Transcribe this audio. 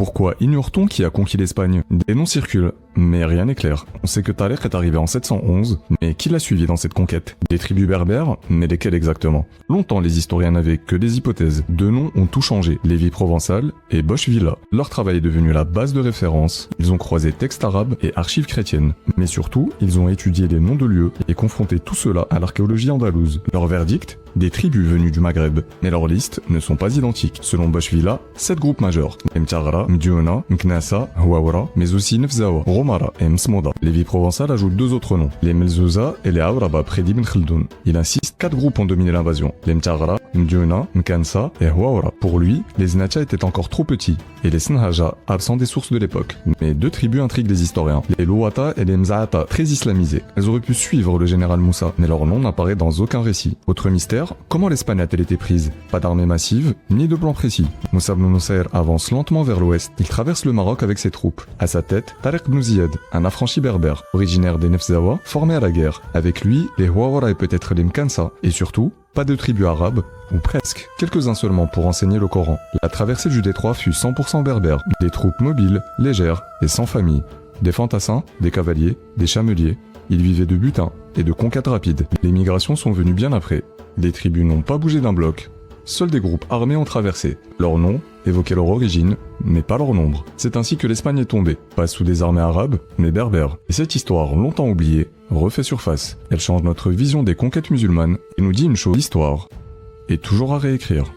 Pourquoi ignore-t-on qui a conquis l'Espagne? Des noms circulent, mais rien n'est clair. On sait que Tariq est arrivé en 711, mais qui l'a suivi dans cette conquête? Des tribus berbères, mais lesquelles exactement? Longtemps, les historiens n'avaient que des hypothèses. Deux noms ont tout changé, Lévi provençal et Bosch Villa. Leur travail est devenu la base de référence, ils ont croisé textes arabes et archives chrétiennes. Mais surtout, ils ont étudié les noms de lieux et confronté tout cela à l'archéologie andalouse. Leur verdict? Des tribus venues du Maghreb, mais leurs listes ne sont pas identiques. Selon Bosch Villa, 7 groupes majeurs: Mtagara, Mdiouna, Mknassa, Houaoura, mais aussi Nefzawa, Romara et Msmoda. Lévi provençal ajoute 2 autres noms, les Melzouza et les Auraba près d'Ibn Khaldoun. Il insiste, 4 groupes ont dominé l'invasion: les Mtagara, Mdiouna, Mkansa et Houaoura. Pour lui, les Znacha étaient encore trop petits, et les Senhaja, absents des sources de l'époque. Mais 2 tribus intriguent les historiens, les Louata et les Mzaata, très islamisés. Elles auraient pu suivre le général Moussa, mais leur nom n'apparaît dans aucun récit. Autre mystère, comment l'Espagne a-t-elle été prise? Pas d'armée massive, ni de plan précis. Moussa ibn Nusayr avance lentement vers l'ouest. Il traverse le Maroc avec ses troupes. À sa tête, Tariq ibn Ziyad, un affranchi berbère, originaire des Nefzawa, formé à la guerre. Avec lui, les Houaoura et peut-être les Mkansa. Et surtout, pas de tribus arabes, ou presque. Quelques-uns seulement pour enseigner le Coran. La traversée du détroit fut 100% berbère. Des troupes mobiles, légères et sans famille. Des fantassins, des cavaliers, des chameliers. Ils vivaient de butin et de conquêtes rapides. Les migrations sont venues bien après. Les tribus n'ont pas bougé d'un bloc. Seuls des groupes armés ont traversé. Leur nom évoquait leur origine, mais pas leur nombre. C'est ainsi que l'Espagne est tombée, pas sous des armées arabes, mais berbères. Et cette histoire, longtemps oubliée, refait surface. Elle change notre vision des conquêtes musulmanes et nous dit une chose: l'histoire est toujours à réécrire.